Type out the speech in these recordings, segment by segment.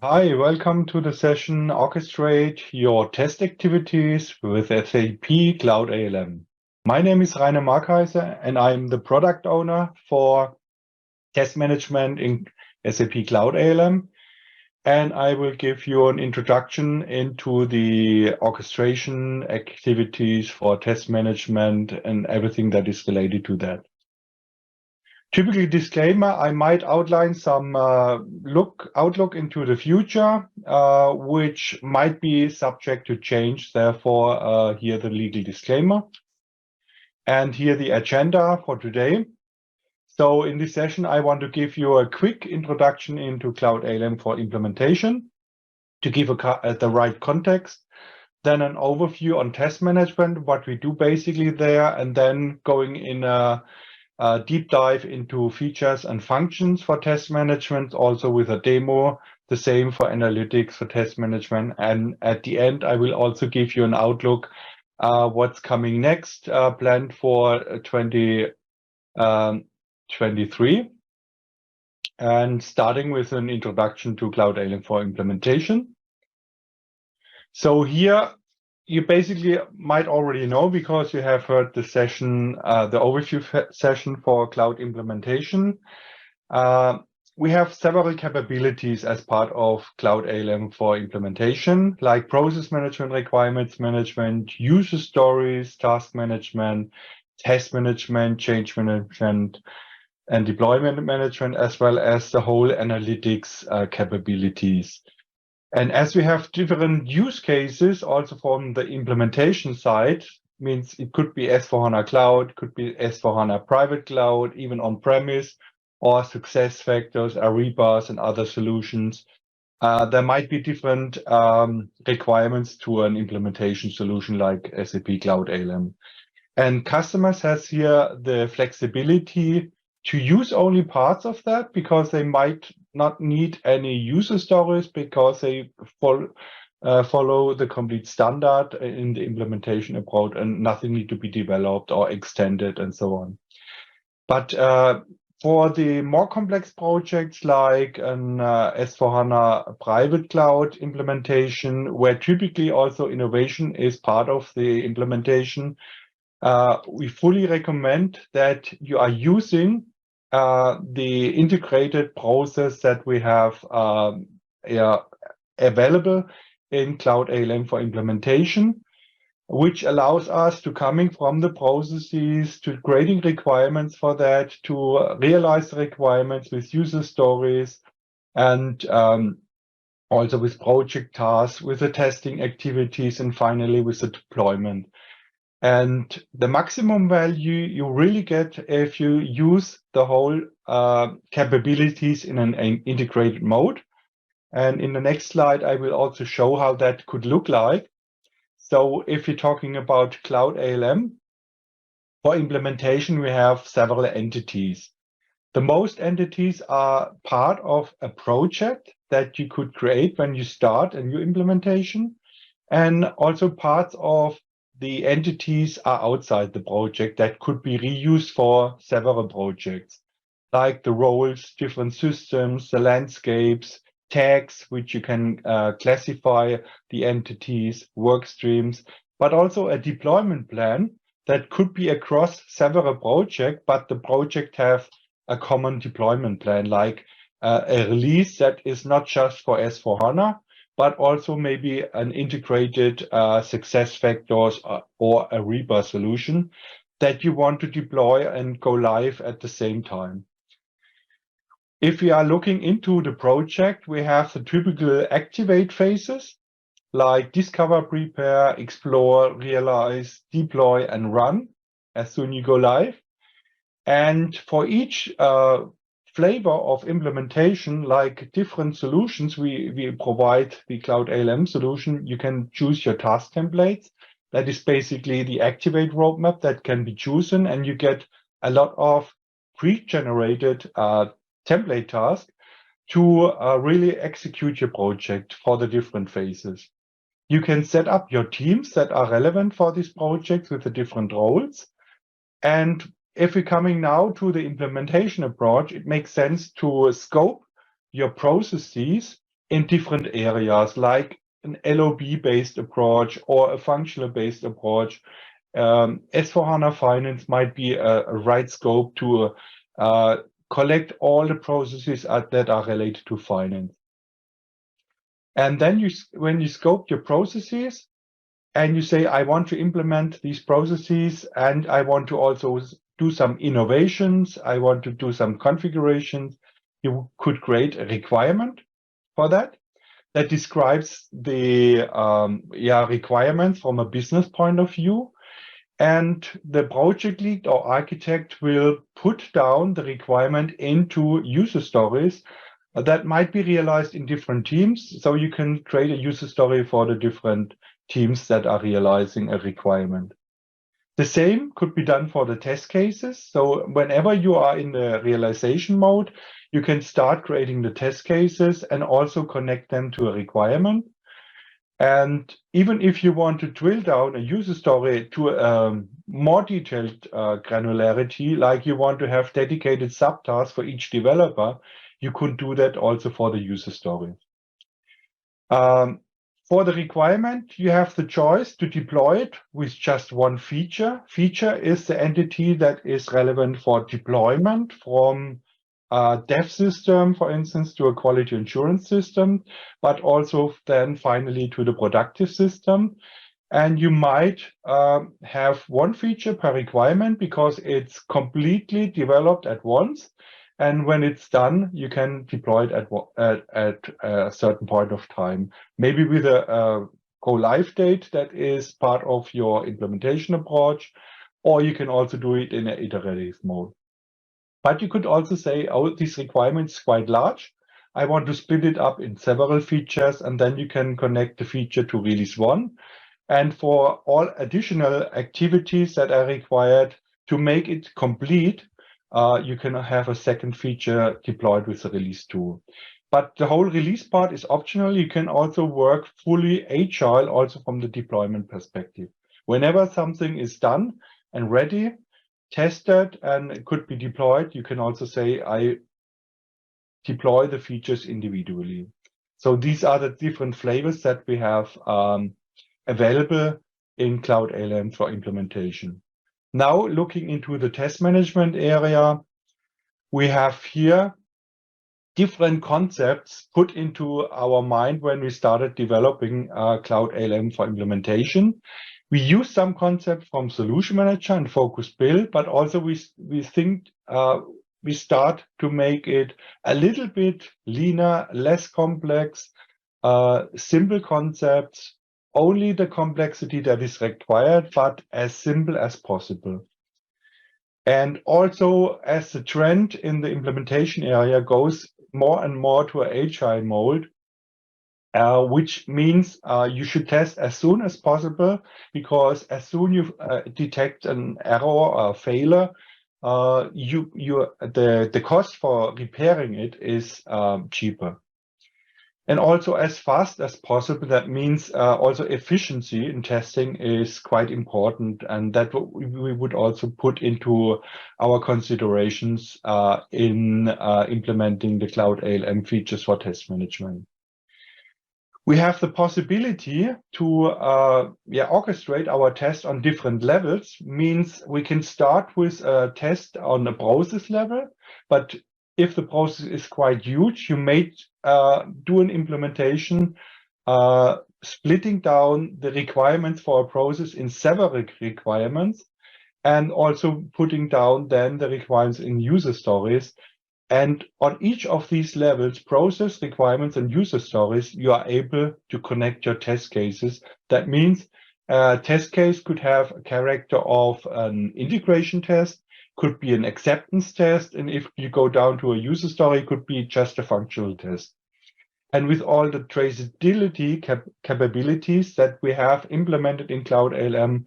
Hi, welcome to the session Orchestrate Your Test Activities with SAP Cloud ALM. My name is Rainer Markheise and I'm the product owner for test management in SAP Cloud ALM. And I will give you an introduction into the orchestration activities for test management and everything that is related to that. Typically, disclaimer, I might outline some outlook into the future, which might be subject to change. Therefore, here the legal disclaimer. And here the agenda for today. So in this session, I want to give you a quick introduction into Cloud ALM for implementation to give the right context. Then an overview on test management, what we do basically there, and then going in a deep dive into features and functions for test management, also with a demo, the same for analytics for test management. And at the end, I will also give you an outlook, what's coming next, planned for 2023. And starting with an introduction to Cloud ALM for implementation. So here, you basically might already know because you have heard the session, the overview session for cloud implementation. We have several capabilities as part of Cloud ALM for implementation, like process management, requirements management, user stories, task management, test management, change management, and deployment management, as well as the whole analytics capabilities. And as we have different use cases also from the implementation side, means it could be S/4HANA Cloud, could be S/4HANA Private Cloud, even on-premise, or success factors, Ariba's, and other solutions. There might be different requirements to an implementation solution like SAP Cloud ALM. And customers has here the flexibility to use only parts of that because they might not need any user stories because they follow the complete standard in the implementation approach and nothing need to be developed or extended and so on. But for the more complex projects like an S/4HANA private cloud implementation, where typically also innovation is part of the implementation, we fully recommend that you are using the integrated process that we have available in Cloud ALM for implementation, which allows us to coming from the processes to creating requirements for that, to realize the requirements with user stories, and also with project tasks, with the testing activities, and finally with the deployment. And the maximum value you really get if you use the whole capabilities in an integrated mode. And in the next slide, I will also show how that could look like. So if you're talking about Cloud ALM, for implementation, we have several entities. The most entities are part of a project that you could create when you start a new implementation, and also parts of the entities are outside the project that could be reused for several projects, like the roles, different systems, the landscapes, tags, which you can classify the entities, work streams, but also a deployment plan that could be across several projects, but the project have a common deployment plan, like a release that is not just for S/4HANA, but also maybe an integrated success factors or a Ariba solution that you want to deploy and go live at the same time. If we are looking into the project, we have the typical activate phases like discover, prepare, explore, realize, deploy, and run as soon as you go live. And for each flavor of implementation, like different solutions, we provide the Cloud ALM solution. You can choose your task templates. That is basically the activate roadmap that can be chosen, and you get a lot of pre-generated template tasks to really execute your project for the different phases. You can set up your teams that are relevant for this project with the different roles. And if we're coming now to the implementation approach, it makes sense to scope your processes in different areas, like an LOB-based approach or a functional-based approach. S/4HANA Finance might be a right scope to collect all the processes that are related to finance. And then when you scope your processes and you say, I want to implement these processes and I want to also do some innovations, I want to do some configurations, you could create a requirement for that describes the requirements from a business point of view. And the project lead or architect will put down the requirement into user stories that might be realized in different teams. So you can create a user story for the different teams that are realizing a requirement. The same could be done for the test cases. So whenever you are in the realization mode, you can start creating the test cases and also connect them to a requirement. And even if you want to drill down a user story to a more detailed granularity, like you want to have dedicated subtasks for each developer, you could do that also for the user story. For the requirement, you have the choice to deploy it with just one feature. Feature is the entity that is relevant for deployment from a dev system, for instance, to a quality assurance system, but also then finally to the productive system. And you might have one feature per requirement because it's completely developed at once. And when it's done, you can deploy it at a certain point of time, maybe with a go live date that is part of your implementation approach, or you can also do it in an iterative mode. But you could also say, oh, this requirement is quite large. I want to split it up in several features, and then you can connect the feature to release 1. And for all additional activities that are required to make it complete, you can have a second feature deployed with the release 2. But the whole release part is optional. You can also work fully agile, also from the deployment perspective. Whenever something is done and ready, tested, and it could be deployed, you can also say, I deploy the features individually. So these are the different flavors that we have available in Cloud ALM for implementation. Now, looking into the test management area, we have here different concepts put into our mind when we started developing Cloud ALM for implementation. We use some concepts from Solution Manager and Focus Build, but also we think we start to make it a little bit leaner, less complex, simple concepts, only the complexity that is required, but as simple as possible. And also, as the trend in the implementation area goes more and more to an agile mode, which means you should test as soon as possible, because as soon you detect an error or a failure, the cost for repairing it is cheaper. And also as fast as possible. That means also efficiency in testing is quite important, and that we would also put into our considerations in implementing the Cloud ALM features for test management. We have the possibility to orchestrate our test on different levels. Means we can start with a test on a process level, but if the process is quite huge, you may do an implementation splitting down the requirements for a process in several requirements, and also putting down then the requirements in user stories. And on each of these levels, process, requirements, and user stories, you are able to connect your test cases. That means a test case could have a character of an integration test, could be an acceptance test, and if you go down to a user story, it could be just a functional test. And with all the traceability capabilities that we have implemented in Cloud ALM,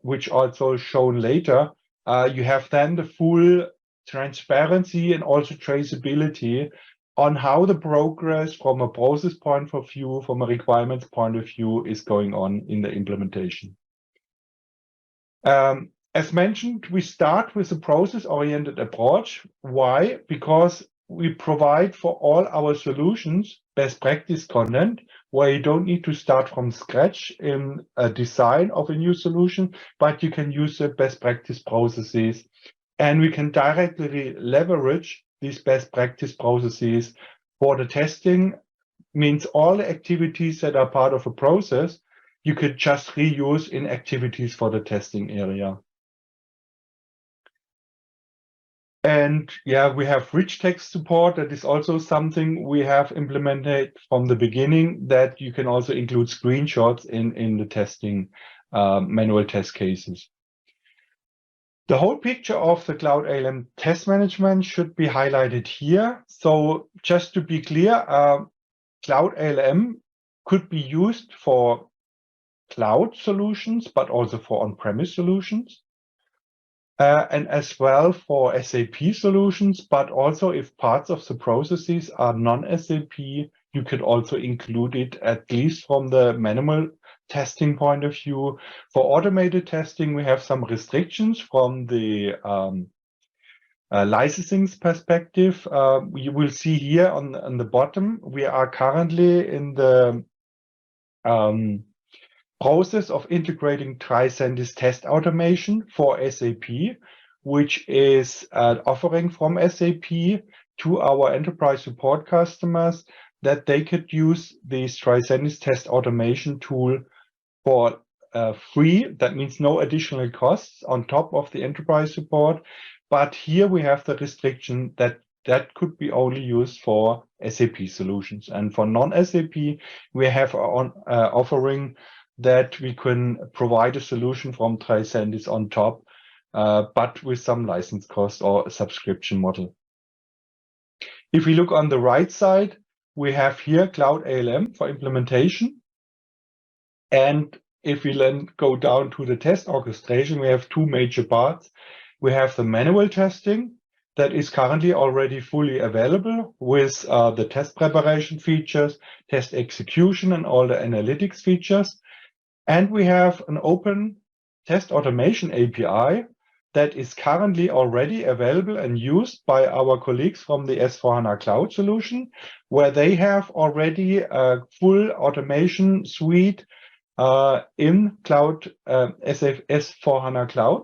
which also shown later, you have then the full transparency and also traceability on how the progress from a process point of view, from a requirements point of view, is going on in the implementation. As mentioned, we start with a process-oriented approach. Why? Because we provide for all our solutions best practice content where you don't need to start from scratch in a design of a new solution, but you can use the best practice processes. And we can directly leverage these best practice processes for the testing. Means all the activities that are part of a process, you could just reuse in activities for the testing area. And yeah, we have rich text support. That is also something we have implemented from the beginning, that you can also include screenshots in the testing manual test cases. The whole picture of the Cloud ALM test management should be highlighted here. So just to be clear, Cloud ALM could be used for cloud solutions, but also for on-premise solutions. And as well for SAP solutions, but also if parts of the processes are non-SAP, you could also include it, at least from the manual testing point of view. For automated testing, we have some restrictions from the licensing perspective. You will see here on the bottom, we are currently in the process of integrating Tricentis test automation for SAP, which is an offering from SAP to our enterprise support customers, that they could use this Tricentis test automation tool for free. That means no additional costs on top of the enterprise support. But here we have the restriction that that could be only used for SAP solutions. And for non-SAP, we have our offering that we can provide a solution from Tricentis on top, but with some license cost or a subscription model. If we look on the right side, we have here Cloud ALM for implementation. And if we then go down to the test orchestration, we have two major parts. We have the manual testing that is currently already fully available with the test preparation features, test execution, and all the analytics features. And we have an open test automation API that is currently already available and used by our colleagues from the S/4HANA Cloud solution, where they have already a full automation suite in Cloud S/4HANA Cloud,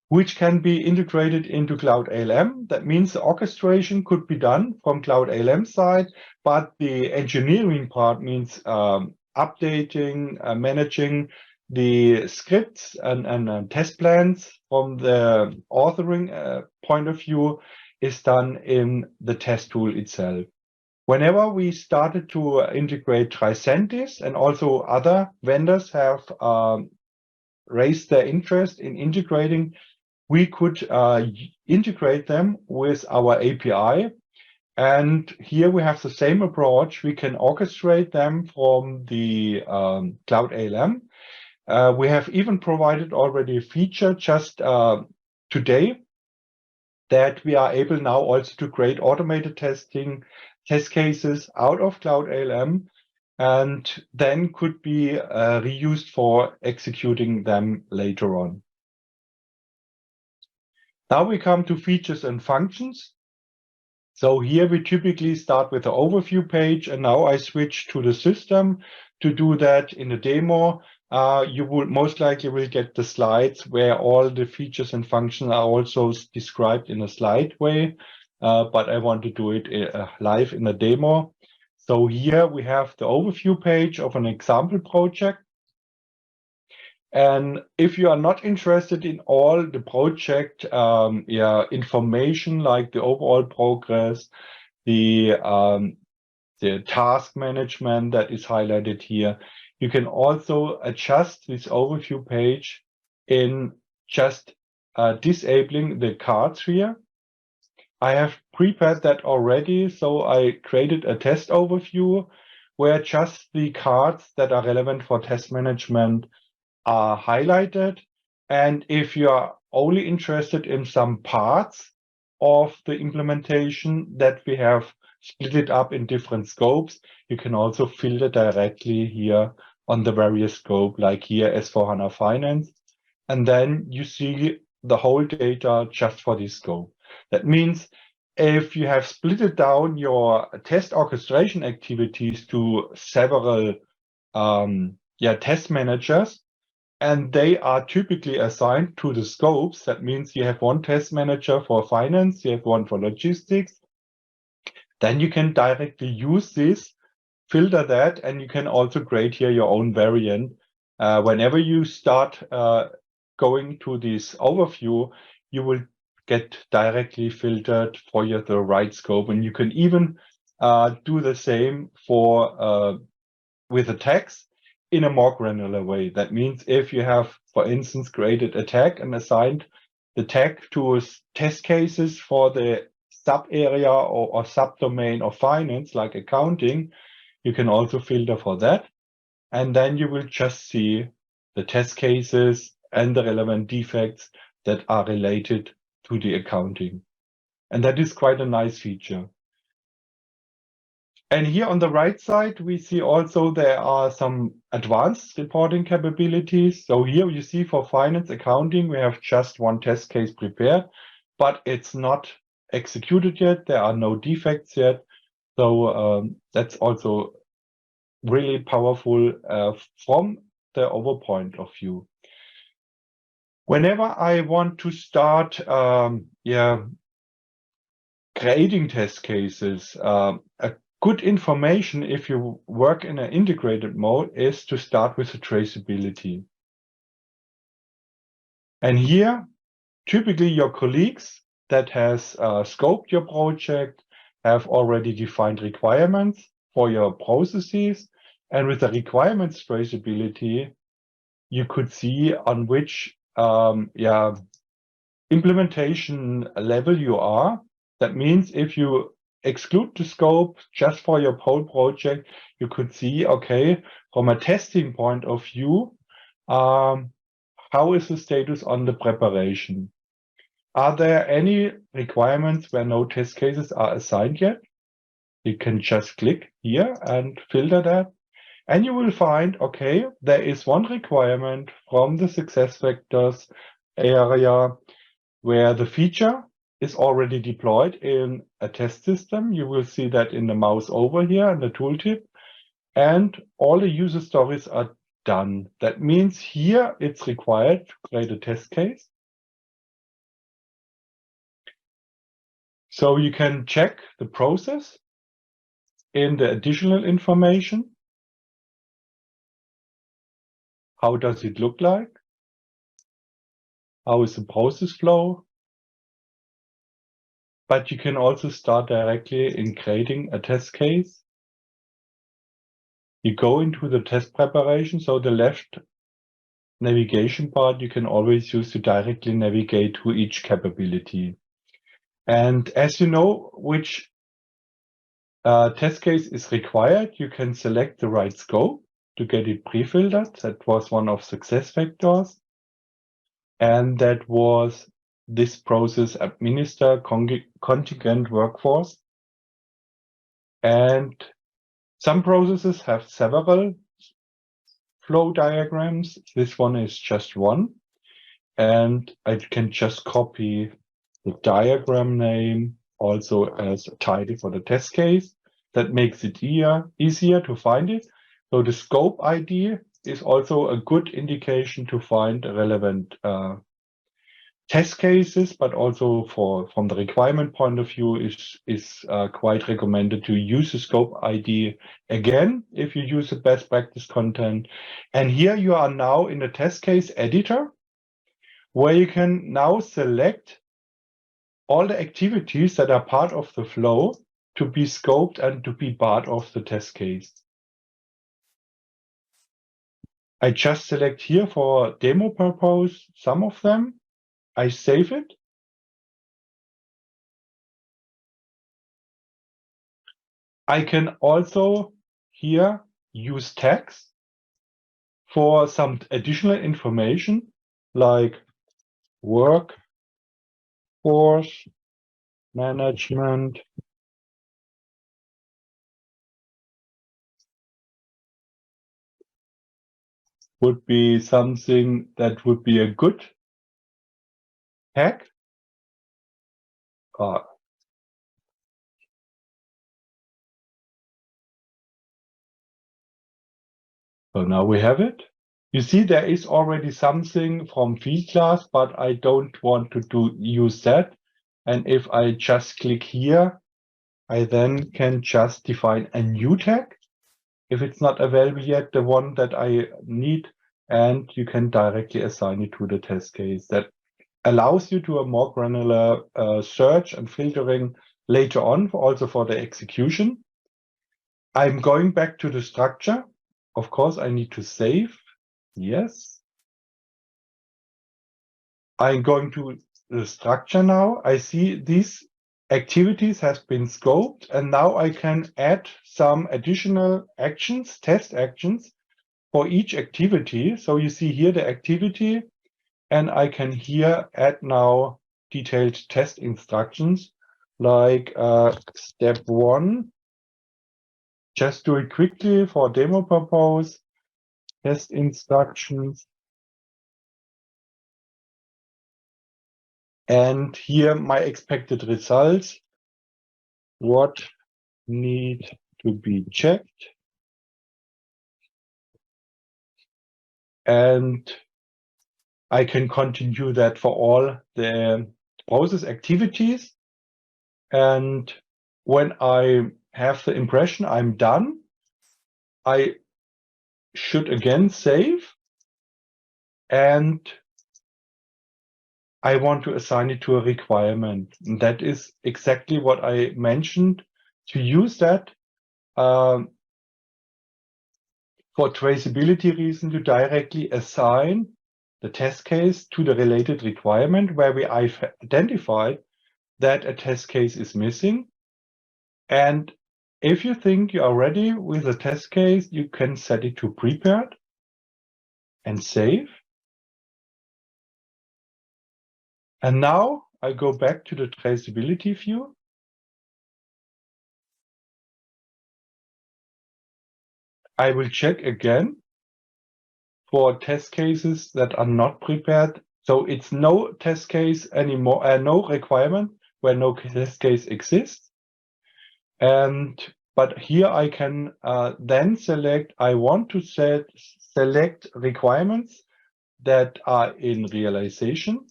which can be integrated into Cloud ALM. That means the orchestration could be done from Cloud ALM side, but the engineering part means updating, managing the scripts and test plans from the authoring point of view is done in the test tool itself. Whenever we started to integrate Tricentis, and also other vendors have raised their interest in integrating, we could integrate them with our API. And here we have the same approach. We can orchestrate them from the Cloud ALM. We have even provided already a feature just today that we are able now also to create automated test cases out of Cloud ALM, and then could be reused for executing them later on. Now we come to features and functions. So here we typically start with the overview page, and now I switch to the system to do that in the demo. You will most likely will get the slides where all the features and functions are also described in a slide way, but I want to do it live in a demo. So here we have the overview page of an example project. And if you are not interested in all the project information, like the overall progress, the task management that is highlighted here, you can also adjust this overview page in just disabling the cards here. I have prepared that already, so I created a test overview where just the cards that are relevant for test management are highlighted. And if you are only interested in some parts of the implementation that we have split it up in different scopes, you can also filter directly here on the various scope, like here S/4HANA Finance. And then you see the whole data just for this scope. That means if you have split down your test orchestration activities to several test managers, and they are typically assigned to the scopes. That means you have one test manager for finance, you have one for logistics. Then you can directly use this, filter that, and you can also create here your own variant. Whenever you start going to this overview, you will get directly filtered for the right scope. And you can even do the same for with a text in a more granular way. That means if you have, for instance, created a tag and assigned the tag to test cases for the sub area or subdomain of finance, like accounting, you can also filter for that. And then you will just see the test cases and the relevant defects that are related to the accounting. And that is quite a nice feature. And here on the right side, we see also there are some advanced reporting capabilities. So here you see for finance accounting, we have just one test case prepared, but it's not executed yet. There are no defects yet. So that's also really powerful from the over point of view. Whenever I want to start creating test cases, a good information if you work in an integrated mode is to start with the traceability. And here, typically your colleagues that has scoped your project have already defined requirements for your processes. And with the requirements traceability, you could see on which implementation level you are. That means if you exclude the scope just for your whole project, you could see, okay, from a testing point of view, how is the status on the preparation? Are there any requirements where no test cases are assigned yet? You can just click here and filter that. And you will find, okay, there is one requirement from the success factors area where the feature is already deployed in a test system. You will see that in the mouse over here in the tooltip. And all the user stories are done. That means here it's required to create a test case. So you can check the process in the additional information. How does it look like? How is the process flow? But you can also start directly in creating a test case. You go into the test preparation. So the left navigation part, you can always use to directly navigate to each capability. And as you know, which test case is required, you can select the right scope to get it pre-filtered. That was one of success factors. And that was this process administer contingent workforce. And some processes have several flow diagrams. This one is just one. And I can just copy the diagram name also as a title for the test case. That makes it easier to find it. So the scope ID is also a good indication to find relevant test cases, but also from the requirement point of view is quite recommended to use the scope ID again if you use the best practice content. And here you are now in the test case editor, where you can now select all the activities that are part of the flow to be scoped and to be part of the test case. I just select here for demo purpose some of them. I save it. I can also here use tags for some additional information like workforce management would be something that would be a good tag. So now we have it. You see there is already something from field class, but I don't want to use that. And if I just click here, I then can just define a new tag if it's not available yet, the one that I need, and you can directly assign it to the test case. That allows you to a more granular search and filtering later on, also for the execution. I'm going back to the structure. Of course, I need to save. Yes. I'm going to the structure now. I see these activities has been scoped, and now I can add some additional actions, test actions for each activity. So you see here the activity, and I can here add now detailed test instructions like step 1. Just do it quickly for demo purpose. Test instructions. And here my expected results. What need to be checked? And I can continue that for all the process activities. And when I have the impression I'm done, I should again save. And I want to assign it to a requirement. And that is exactly what I mentioned, to use that for traceability reason, to directly assign the test case to the related requirement where I've identified that a test case is missing. And if you think you are ready with a test case, you can set it to prepared and save. And now I go back to the traceability view. I will check again for test cases that are not prepared. So it's no test case anymore, no requirement where no test case exists. But here I can then select, I want to select requirements that are in realization,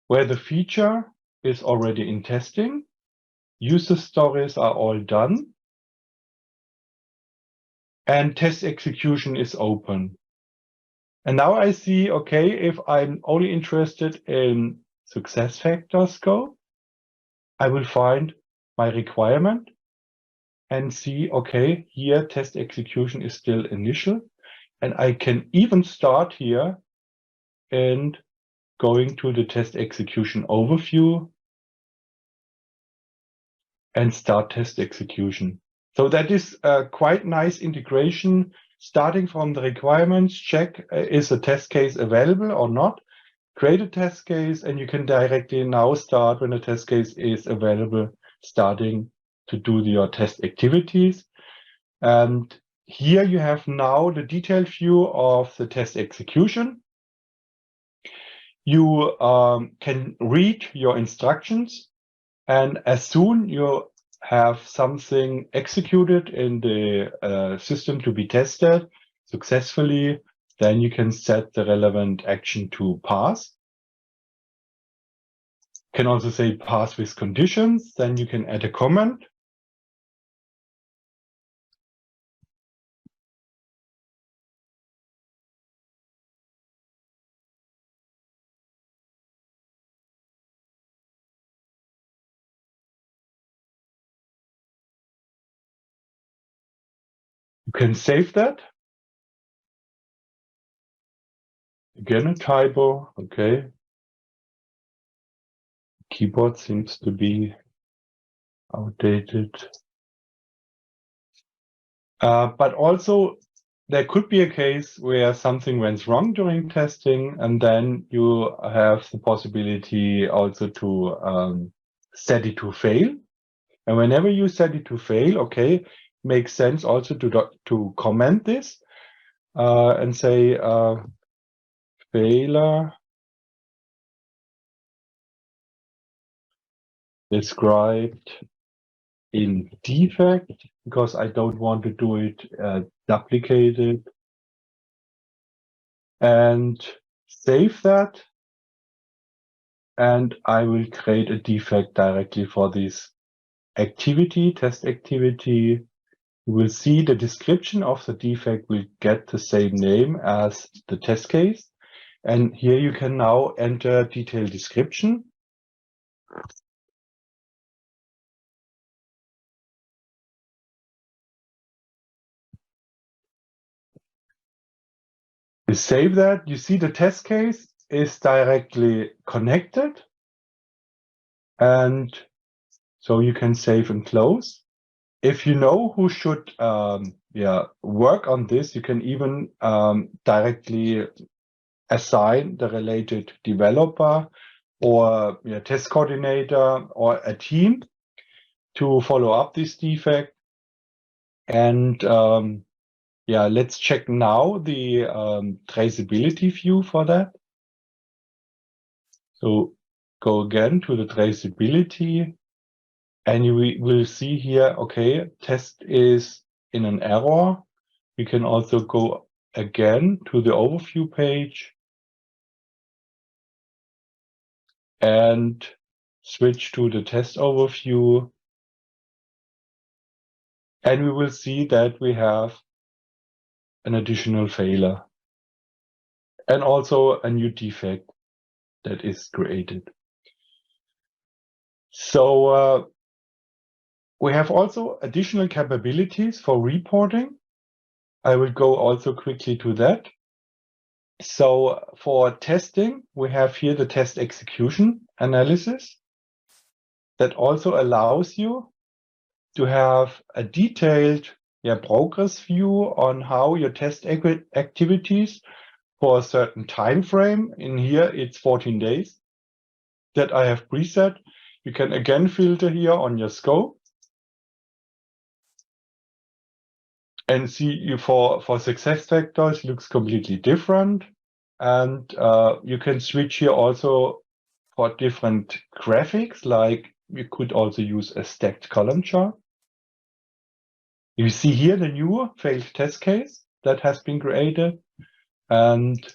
where the feature is already in testing, user stories are all done, and test execution is open. And now I see, okay, if I'm only interested in success factor scope, I will find my requirement and see, okay, here test execution is still initial. And I can even start here and going to the test execution overview and start test execution. So that is a quite nice integration, starting from the requirements, check is a test case available or not, create a test case, and you can directly now start when a test case is available, starting to do your test activities. And here you have now the detailed view of the test execution. You can read your instructions, and as soon you have something executed in the system to be tested successfully, then you can set the relevant action to pass. You can also say pass with conditions, then you can add a comment. You can save that. Again, a typo, okay. Keyboard seems to be outdated. But also, there could be a case where something went wrong during testing, and then you have the possibility also to set it to fail. And whenever you set it to fail, okay, makes sense also to comment this and say failure described in defect, because I don't want to do it duplicate it, and save that. And I will create a defect directly for this activity, test activity. You will see the description of the defect will get the same name as the test case. And here you can now enter detailed description. You save that. You see the test case is directly connected. And so you can save and close. If you know who should work on this, you can even directly assign the related developer or test coordinator or a team to follow up this defect. And let's check now the traceability view for that. So go again to the traceability, and you will see here, okay, test is in an error. We can also go again to the overview page and switch to the test overview. And we will see that we have an additional failure and also a new defect that is created. So we have also additional capabilities for reporting. I will go also quickly to that. So for testing, we have here the test execution analysis that also allows you to have a detailed progress view on how your test activities for a certain time frame. In here, it's 14 days that I have preset. You can again filter here on your scope and see for success factors looks completely different. And you can switch here also for different graphics, like you could also use a stacked column chart. You see here the new failed test case that has been created. And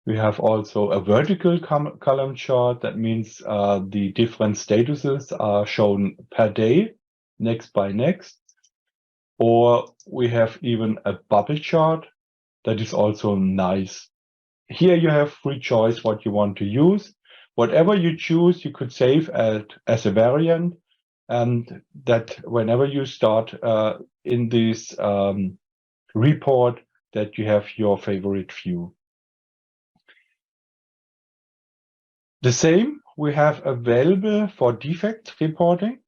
we have also a vertical column chart. That means the different statuses are shown per day, next by next. Or we have even a bubble chart that is also nice. Here you have free choice what you want to use. Whatever you choose, you could save as a variant, and that whenever you start in this report, that you have your favorite view. The same we have available for defect reporting.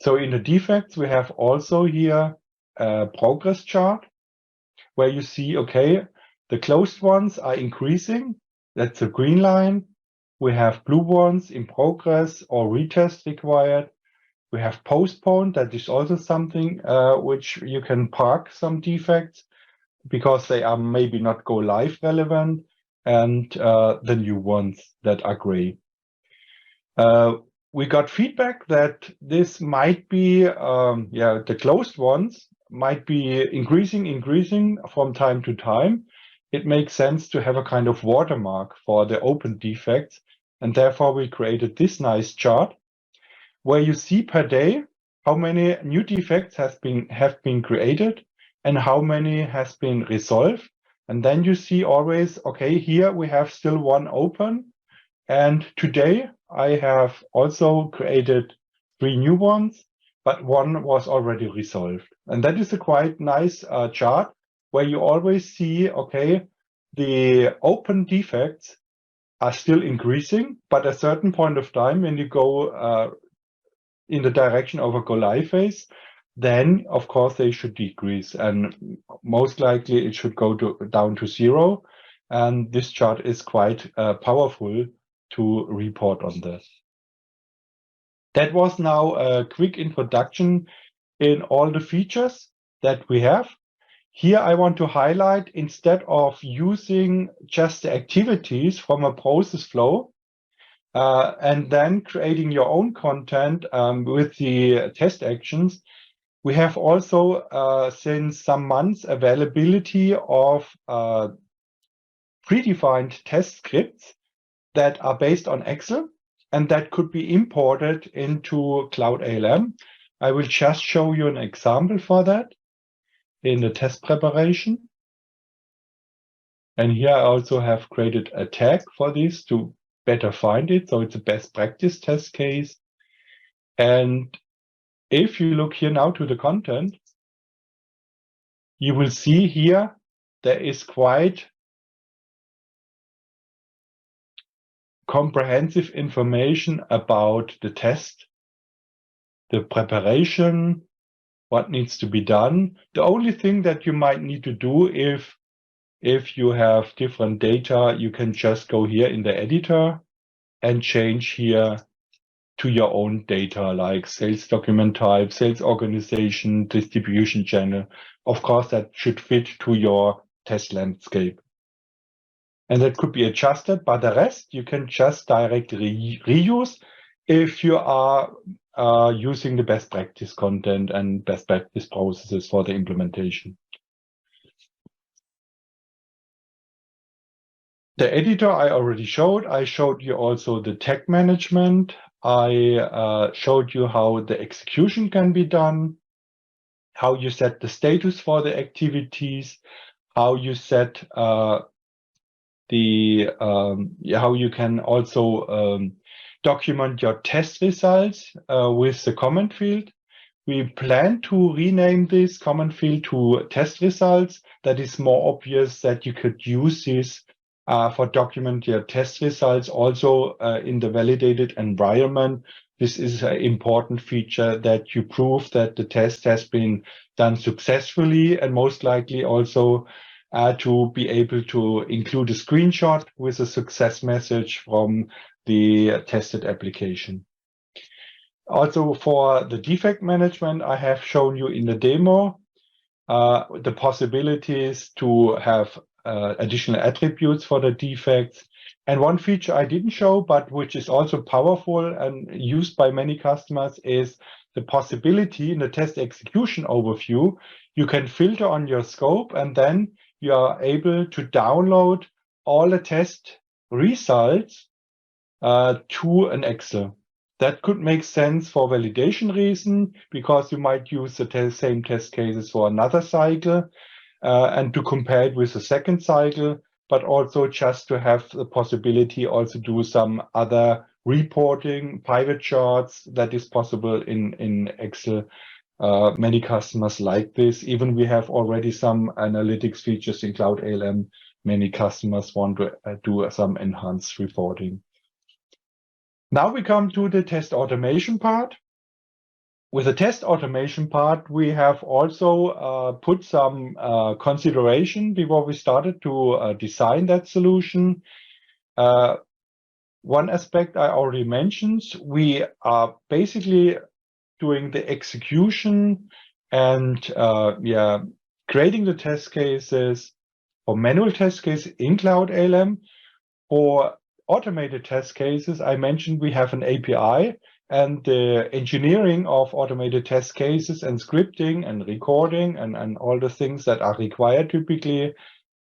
So in the defects, we have also here a progress chart where you see, okay, the closed ones are increasing. That's a green line. We have blue ones in progress or retest required. We have postponed. That is also something which you can park some defects because they are maybe not go live relevant, and the new ones that are gray. We got feedback that this might be, the closed ones might be increasing from time to time. It makes sense to have a kind of watermark for the open defects. And therefore we created this nice chart where you see per day how many new defects have been created and how many has been resolved. And then you see always, okay, here we have still one open. And today I have also created 3 new ones, but one was already resolved. And that is a quite nice chart where you always see, okay, the open defects are still increasing, but at a certain point of time, when you go in the direction of a go live phase, then of course they should decrease, and most likely it should go down to 0. And this chart is quite powerful to report on this. That was now a quick introduction in all the features that we have. Here I want to highlight, instead of using just the activities from a process flow and then creating your own content with the test actions, We have also, since some months, availability of predefined test scripts that are based on Excel and that could be imported into Cloud ALM. I will just show you an example for that in the test preparation. And here I also have created a tag for this to better find it. So it's a best practice test case. And if you look here now to the content, you will see here there is quite comprehensive information about the test, the preparation, what needs to be done. The only thing that you might need to do if you have different data, you can just go here in the editor and change here to your own data, like sales document type, sales organization, distribution channel. Of course, that should fit to your test landscape. And that could be adjusted, but the rest you can just directly reuse if you are using the best practice content and best practice processes for the implementation. The editor I already showed. I showed you also the tag management. I showed you how the execution can be done, how you set the status for the activities, how you set how you can also document your test results with the comment field. We plan to rename this comment field to test results. That is more obvious that you could use this for document your test results also in the validated environment. This is an important feature that you prove that the test has been done successfully, and most likely also to be able to include a screenshot with a success message from the tested application. Also for the defect management, I have shown you in the demo the possibilities to have additional attributes for the defects. And one feature I didn't show, but which is also powerful and used by many customers, is the possibility in the test execution overview. You can filter on your scope, and then you are able to download all the test results to an Excel. That could make sense for validation reason, because you might use the same test cases for another cycle and to compare it with the second cycle, but also just to have the possibility also do some other reporting, pivot charts that is possible in Excel. Many customers like this. Even we have already some analytics features in Cloud ALM. Many customers want to do some enhanced reporting. Now we come to the test automation part. With the test automation part, we have also put some consideration before we started to design that solution. One aspect I already mentioned, we are basically doing the execution and creating the test cases for manual test cases in Cloud ALM. For automated test cases, I mentioned we have an API, and the engineering of automated test cases and scripting and recording and all the things that are required typically,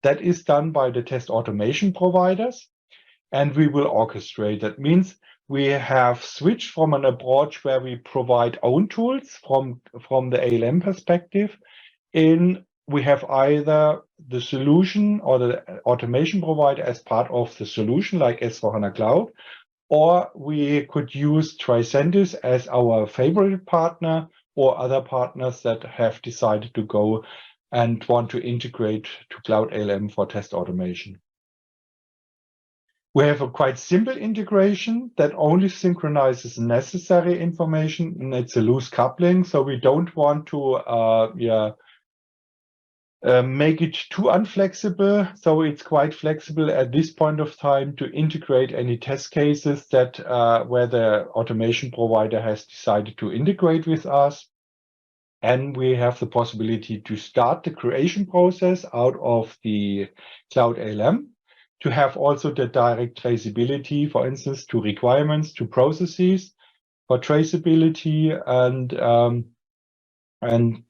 that is done by the test automation providers, and we will orchestrate. That means we have switched from an approach where we provide own tools from the ALM perspective. We have either the solution or the automation provider as part of the solution, like S/4HANA Cloud, or we could use Tricentis as our favorite partner, or other partners that have decided to go and want to integrate to Cloud ALM for test automation. We have a quite simple integration that only synchronizes necessary information, and it's a loose coupling, so we don't want to make it too unflexible. So it's quite flexible at this point of time to integrate any test cases that where the automation provider has decided to integrate with us. And we have the possibility to start the creation process out of the Cloud ALM, to have also the direct traceability, for instance, to requirements, to processes for traceability, and And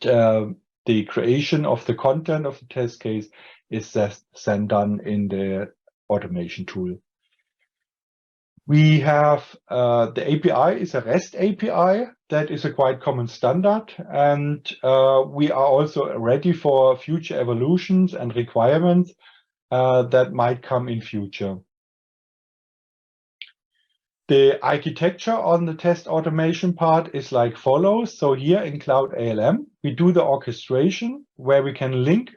the creation of the content of the test case is then done in the automation tool. We have the API is a REST API. That is a quite common standard. And we are also ready for future evolutions and requirements that might come in future. The architecture on the test automation part is like follows. So here in Cloud ALM, we do the orchestration where we can link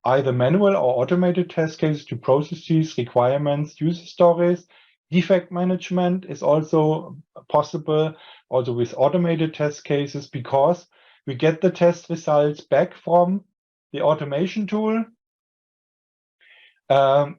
either manual or automated test cases to processes, requirements, user stories. Defect management is also possible, also with automated test cases, because we get the test results back from the automation tool.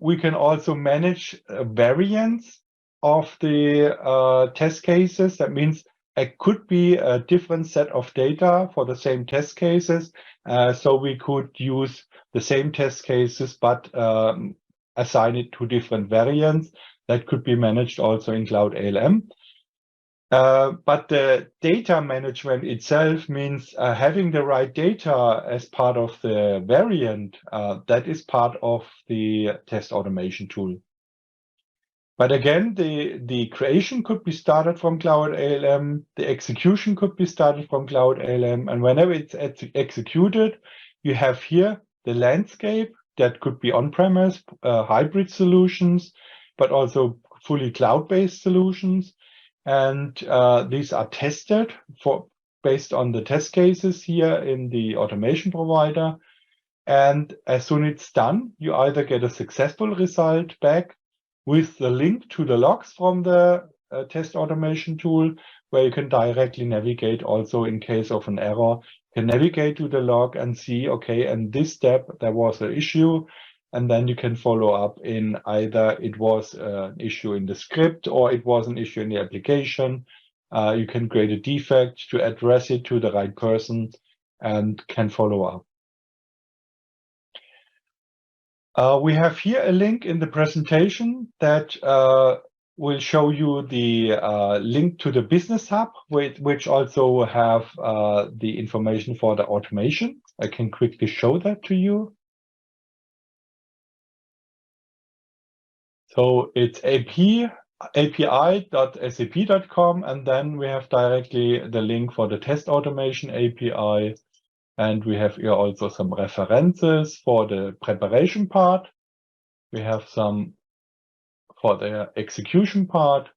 We can also manage variants of the test cases. That means it could be a different set of data for the same test cases. So we could use the same test cases, but assign it to different variants. That could be managed also in Cloud ALM. But the data management itself means having the right data as part of the variant. That is part of the test automation tool. But again, the creation could be started from Cloud ALM. The execution could be started from Cloud ALM. And whenever it's executed, you have here the landscape that could be on-premise, hybrid solutions, but also fully cloud-based solutions. And these are tested based on the test cases here in the automation provider. And as soon as it's done, you either get a successful result back with the link to the logs from the test automation tool, where you can directly navigate also in case of an error. You can navigate to the log and see, okay, and this step, there was an issue. And then you can follow up in either it was an issue in the script or it was an issue in the application. You can create a defect to address it to the right person and can follow up. We have here a link in the presentation that will show you the link to the Business Hub, which also have the information for the automation. I can quickly show that to you. So it's api.sap.com, and then we have directly the link for the test automation API. And we have here also some references for the preparation part. We have some for the execution part,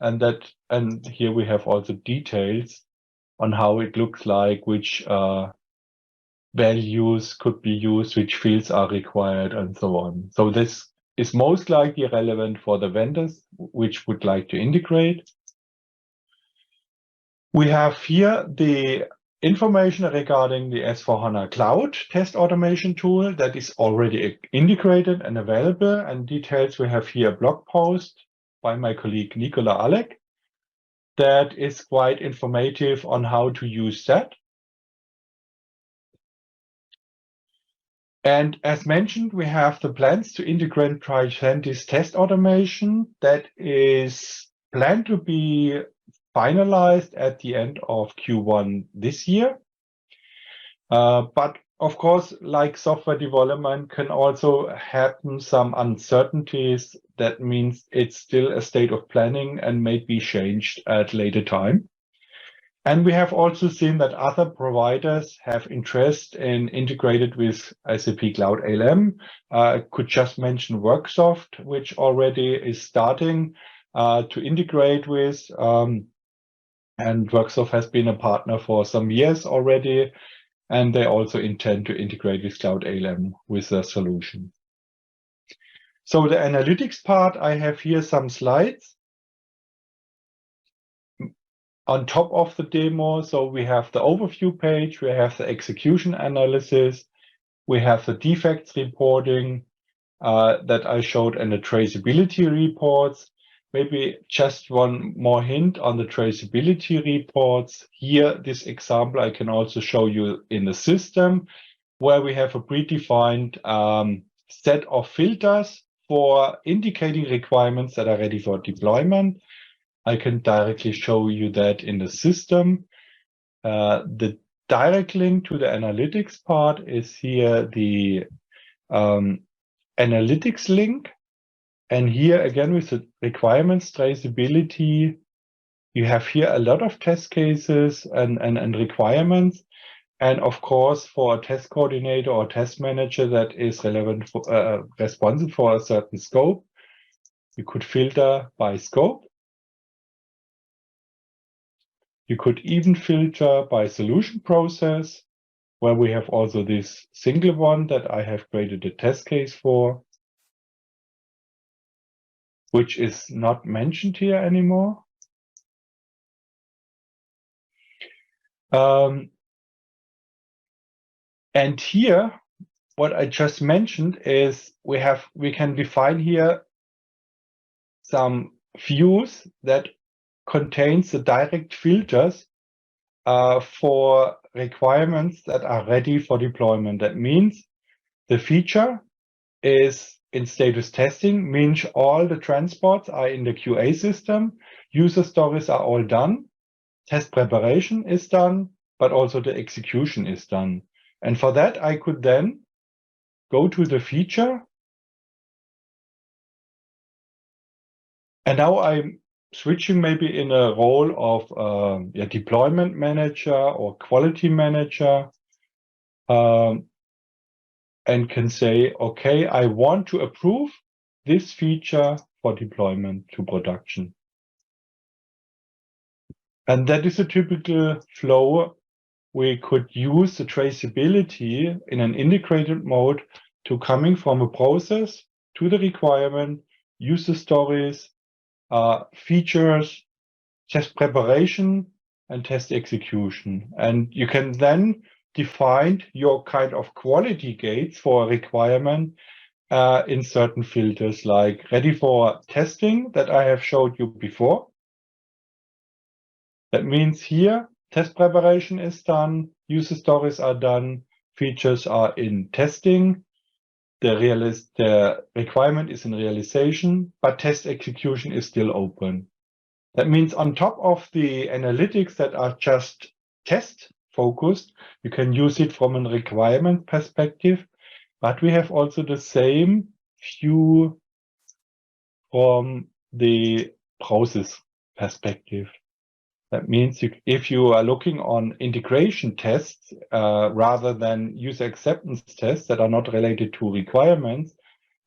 and here we have also details on how it looks like, which values could be used, which fields are required, and so on. So this is most likely relevant for the vendors which would like to integrate. We have here the information regarding the S/4HANA Cloud test automation tool that is already integrated and available, and details. We have here a blog post by my colleague Nicola Alec that is quite informative on how to use that. And as mentioned, we have the plans to integrate Tricentis test automation that is planned to be finalized at the end of Q1 this year. But of course, like software development, can also happen some uncertainties. That means it's still a state of planning and may be changed at a later time. And we have also seen that other providers have interest in integrated with SAP Cloud ALM. I could just mention Worksoft, which already is starting to integrate with. And Worksoft has been a partner for some years already, and they also intend to integrate with Cloud ALM with their solution. So the analytics part, I have here some slides on top of the demo. So we have the overview page, we have the execution analysis, we have the defects reporting that I showed, and the traceability reports. Maybe just one more hint on the traceability reports. Here, this example I can also show you in the system, where we have a predefined set of filters for indicating requirements that are ready for deployment. I can directly show you that in the system. The direct link to the analytics part is here the analytics link. And here again with the requirements traceability, you have here a lot of test cases and requirements. And of course, for a test coordinator or test manager that is relevant for, responsible for a certain scope, you could filter by scope. You could even filter by solution process, where we have also this single one that I have created a test case for, which is not mentioned here anymore. And here, what I just mentioned is we can define here some views that contains the direct filters for requirements that are ready for deployment. That means the feature is in status testing, means all the transports are in the QA system, user stories are all done, test preparation is done, but also the execution is done. And for that, I could then go to the feature. And now I'm switching maybe in a role of deployment manager or quality manager, and can say, okay, I want to approve this feature for deployment to production. And that is a typical flow. We could use the traceability in an integrated mode to coming from a process to the requirement, user stories, features, test preparation, and test execution. And you can then define your kind of quality gates for a requirement in certain filters, like ready for testing that I have showed you before. That means here, test preparation is done, user stories are done, features are in testing, the requirement is in realization, but test execution is still open. That means on top of the analytics that are just test focused, you can use it from a requirement perspective, but we have also the same view from the process perspective. That means if you are looking on integration tests rather than user acceptance tests that are not related to requirements,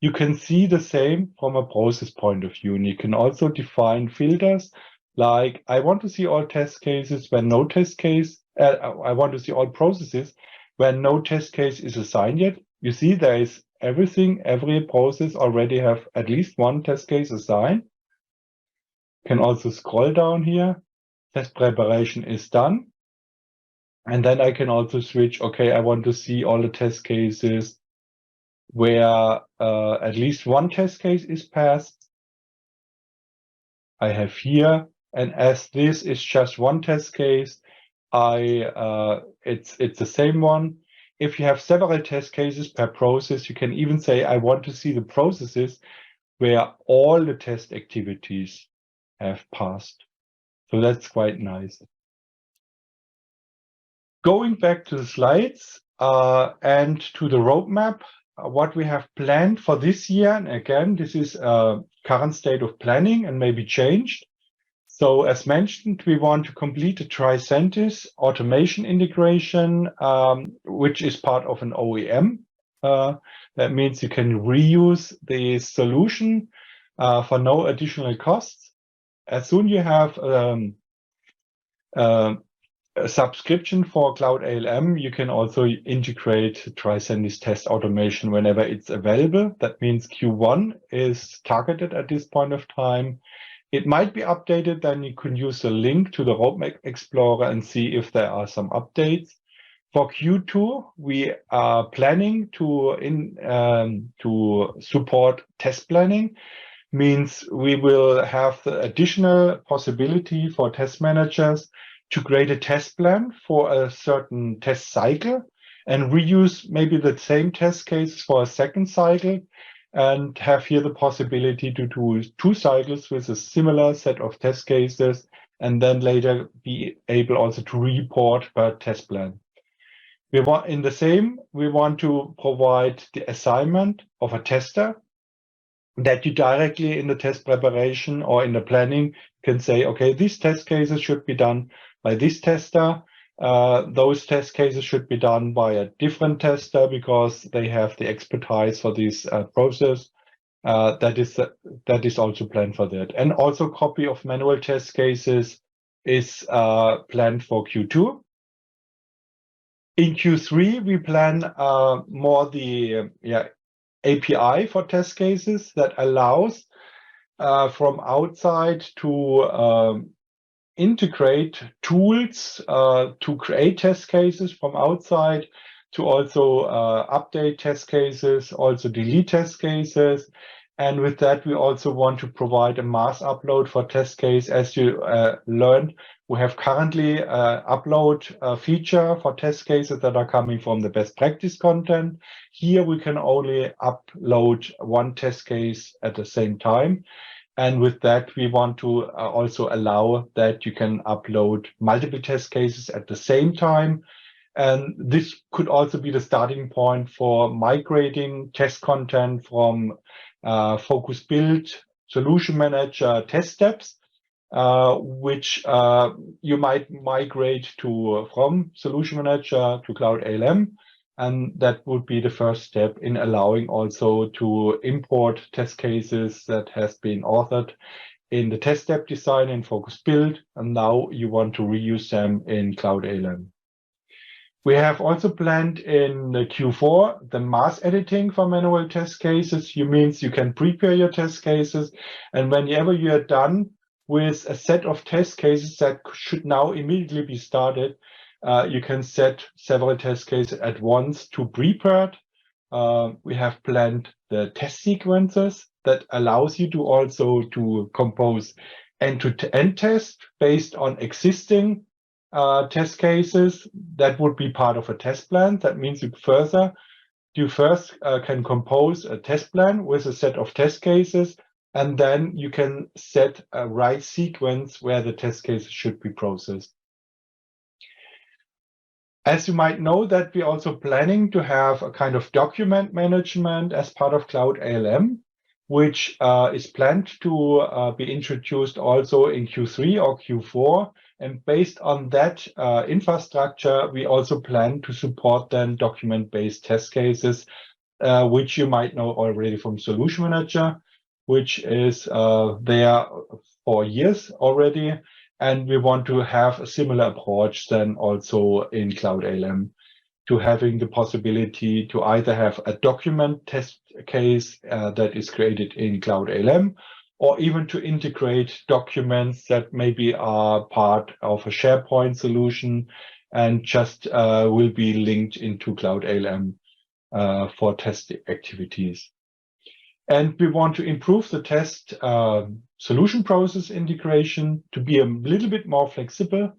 you can see the same from a process point of view. And you can also define filters like, I want to see all test cases when no test case, I want to see all processes when no test case is assigned yet. You see there is everything, every process already have at least one test case assigned. You can also scroll down here. Test preparation is done. And then I can also switch, okay, I want to see all the test cases where at least one test case is passed. I have here, and as this is just one test case, it's the same one. If you have several test cases per process, you can even say, I want to see the processes where all the test activities have passed. So that's quite nice. Going back to the slides and to the roadmap, what we have planned for this year, and again, this is a current state of planning and maybe changed. So as mentioned, we want to complete the Tricentis automation integration, which is part of an OEM. That means you can reuse the solution for no additional costs. As soon you have a subscription for Cloud ALM, you can also integrate Tricentis test automation whenever it's available. That means Q1 is targeted at this point of time. It might be updated, then you can use the link to the Roadmap Explorer and see if there are some updates. For Q2, we are planning to support test planning. Means we will have the additional possibility for test managers to create a test plan for a certain test cycle and reuse maybe the same test case for a second cycle, and have here the possibility to do 2 cycles with a similar set of test cases, and then later be able also to report per test plan. We want to provide the assignment of a tester that you directly in the test preparation or in the planning can say, okay, these test cases should be done by this tester. Those test cases should be done by a different tester because they have the expertise for this process. That is also planned for that. And also copy of manual test cases is planned for Q2. In Q3, we plan more the API for test cases that allows from outside to integrate tools to create test cases from outside, to also update test cases, also delete test cases. And with that, we also want to provide a mass upload for test case. As you learned, we have currently upload feature for test cases that are coming from the best practice content. Here we can only upload one test case at the same time. And with that, we want to also allow that you can upload multiple test cases at the same time. And this could also be the starting point for migrating test content from Focus Build, Solution Manager test steps, which you might migrate from Solution Manager to Cloud ALM. And that would be the first step in allowing also to import test cases that has been authored in the test step design in Focus Build. And now you want to reuse them in Cloud ALM. We have also planned in the Q4 the mass editing for manual test cases. Means you can prepare your test cases, and whenever you are done with a set of test cases that should now immediately be started, you can set several test cases at once to prepared. We have planned the test sequences that allows you to also to compose end-to-end test based on existing test cases. That would be part of a test plan. That means you first can compose a test plan with a set of test cases, and then you can set a right sequence where the test cases should be processed. As you might know, that we're also planning to have a kind of document management as part of Cloud ALM, which is planned to be introduced also in Q3 or Q4. And based on that infrastructure, we also plan to support then document-based test cases, which you might know already from Solution Manager, which is there for years already. And we want to have a similar approach then also in Cloud ALM, to having the possibility to either have a document test case that is created in Cloud ALM, or even to integrate documents that maybe are part of a SharePoint solution and just will be linked into Cloud ALM for test activities. And we want to improve the test solution process integration to be a little bit more flexible,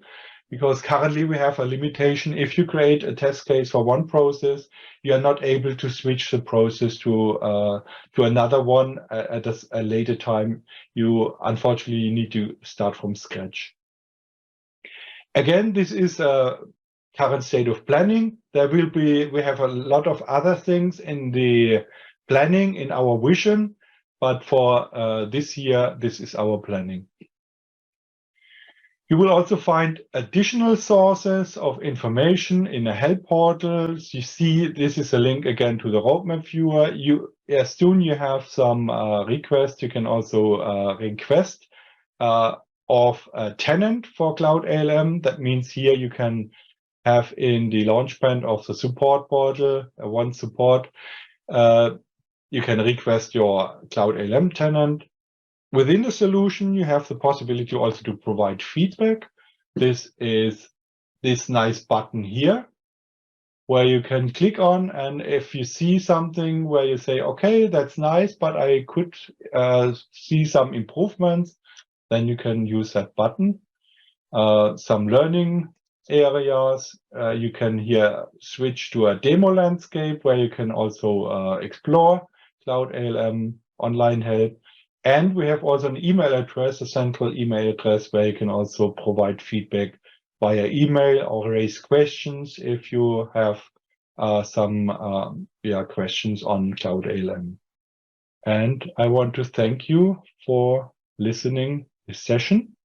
because currently we have a limitation. If you create a test case for one process, you are not able to switch the process to another one at a later time. You unfortunately need to start from scratch. Again, this is a current state of planning. We have a lot of other things in the planning in our vision, but for this year, this is our planning. You will also find additional sources of information in the help portal. You see, this is a link again to the roadmap viewer. As soon you have some requests, you can also request of a tenant for Cloud ALM. That means here you can have in the launchpad of the support portal, one support, you can request your Cloud ALM tenant. Within the solution, you have the possibility also to provide feedback. This is this nice button here, where you can click on, and if you see something where you say, okay, that's nice, but I could see some improvements, then you can use that button. Some learning areas, you can here switch to a demo landscape where you can also explore Cloud ALM online help. And we have also an email address, a central email address, where you can also provide feedback via email or raise questions if you have some questions on Cloud ALM. And I want to thank you for listening this session.